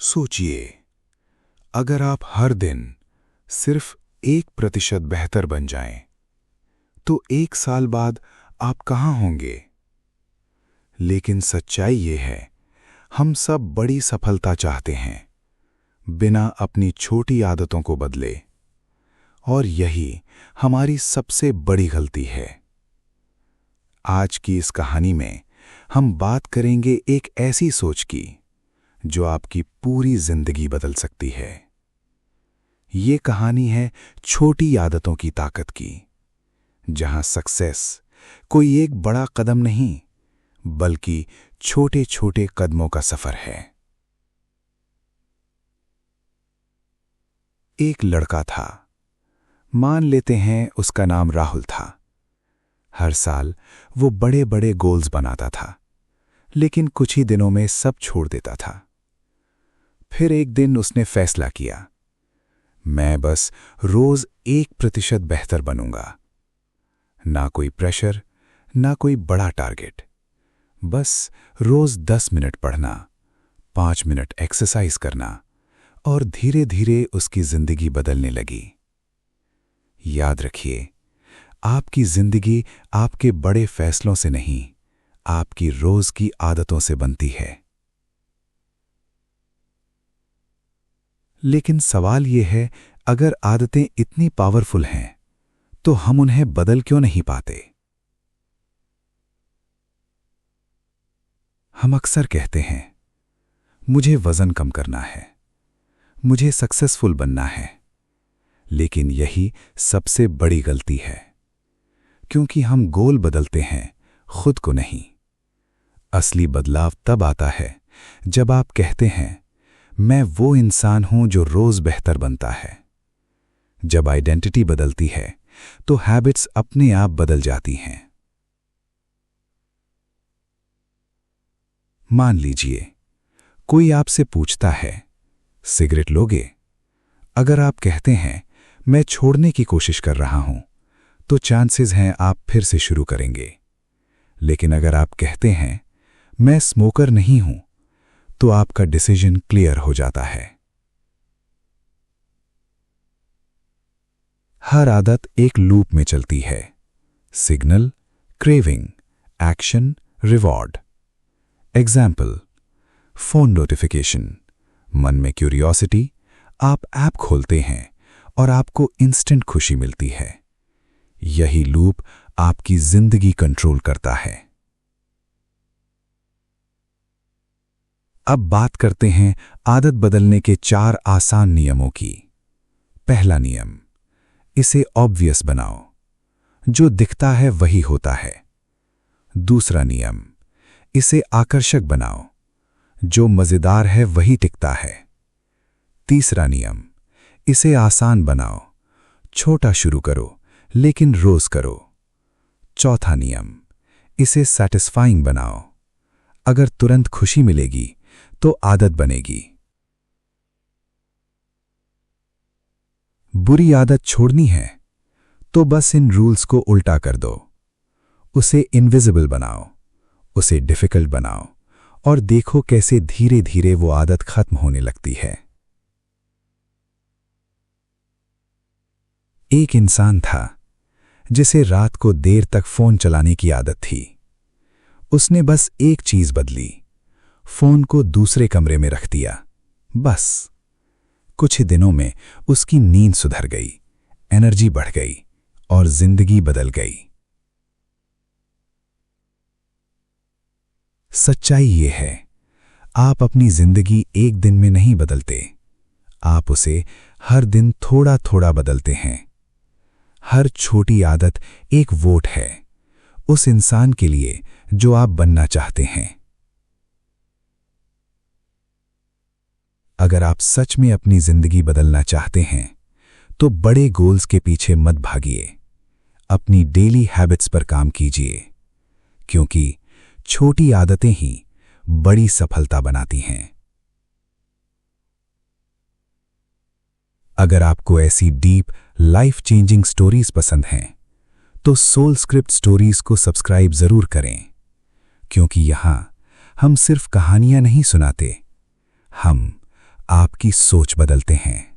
सोचिए, अगर आप हर दिन सिर्फ 1% बेहतर बन जाएं, तो 1 साल बाद आप कहां होंगे? लेकिन सच्चाई ये है, हम सब बड़ी सफलता चाहते हैं, बिना अपनी छोटी आदतों को बदले। और यही हमारी सबसे बड़ी गलती है। आज की इस कहानी में हम बात करेंगे एक ऐसी सोच की, जो आपकी पूरी जिंदगी बदल सकती है। ये कहानी है छोटी आदतों की ताकत की, जहां सक्सेस कोई एक बड़ा कदम नहीं, बल्कि छोटे छोटे कदमों का सफर है। एक लड़का था, मान लेते हैं उसका नाम राहुल था। हर साल वो बड़े बड़े गोल्स बनाता था, लेकिन कुछ ही दिनों में सब छोड़ देता था। फिर एक दिन उसने फैसला किया, मैं बस रोज 1% बेहतर बनूंगा। ना कोई प्रेशर, ना कोई बड़ा टारगेट, बस रोज 10 मिनट पढ़ना, 5 मिनट एक्सरसाइज करना, और धीरे धीरे उसकी जिंदगी बदलने लगी। याद रखिए, आपकी जिंदगी आपके बड़े फैसलों से नहीं, आपकी रोज की आदतों से बनती है। लेकिन सवाल यह है, अगर आदतें इतनी पावरफुल हैं, तो हम उन्हें बदल क्यों नहीं पाते? हम अक्सर कहते हैं, मुझे वजन कम करना है, मुझे सक्सेसफुल बनना है। लेकिन यही सबसे बड़ी गलती है, क्योंकि हम गोल बदलते हैं, खुद को नहीं। असली बदलाव तब आता है जब आप कहते हैं, मैं वो इंसान हूं जो रोज बेहतर बनता है। जब आइडेंटिटी बदलती है, तो हैबिट्स अपने आप बदल जाती हैं। मान लीजिए, कोई आपसे पूछता है, सिगरेट लोगे? अगर आप कहते हैं, मैं छोड़ने की कोशिश कर रहा हूं, तो चांसेस हैं आप फिर से शुरू करेंगे। लेकिन अगर आप कहते हैं, मैं स्मोकर नहीं हूं, तो आपका डिसीजन क्लियर हो जाता है। हर आदत एक लूप में चलती है। Signal, craving, action, reward. Example, phone notification, मन में क्यूरियोसिटी, आप ऐप खोलते हैं और आपको इंस्टेंट खुशी मिलती है। यही लूप आपकी जिंदगी कंट्रोल करता है। अब बात करते हैं आदत बदलने के 4 आसान नियमों की। पहला नियम, इसे ऑब्वियस बनाओ, जो दिखता है वही होता है। दूसरा नियम, इसे आकर्षक बनाओ, जो मजेदार है वही टिकता है। तीसरा नियम, इसे आसान बनाओ, छोटा शुरू करो लेकिन रोज करो। चौथा नियम, इसे सैटिस्फाइंग बनाओ, अगर तुरंत खुशी मिलेगी तो आदत बनेगी। बुरी आदत छोड़नी है तो बस इन रूल्स को उल्टा कर दो। उसे इनविजिबल बनाओ, उसे डिफिकल्ट बनाओ, और देखो कैसे धीरे धीरे वो आदत खत्म होने लगती है। एक इंसान था, जिसे रात को देर तक फोन चलाने की आदत थी। उसने बस एक चीज बदली, फोन को दूसरे कमरे में रख दिया। बस कुछ ही दिनों में उसकी नींद सुधर गई, एनर्जी बढ़ गई और जिंदगी बदल गई। सच्चाई ये है, आप अपनी जिंदगी एक दिन में नहीं बदलते, आप उसे हर दिन थोड़ा थोड़ा बदलते हैं। हर छोटी आदत एक वोट है उस इंसान के लिए जो आप बनना चाहते हैं। अगर आप सच में अपनी जिंदगी बदलना चाहते हैं, तो बड़े गोल्स के पीछे मत भागिए, अपनी डेली हैबिट्स पर काम कीजिए, क्योंकि छोटी आदतें ही बड़ी सफलता बनाती हैं। अगर आपको ऐसी डीप लाइफ चेंजिंग स्टोरीज पसंद हैं, तो सोल स्क्रिप्ट स्टोरीज को सब्सक्राइब जरूर करें, क्योंकि यहां हम सिर्फ कहानियां नहीं सुनाते, हम आपकी सोच बदलते हैं।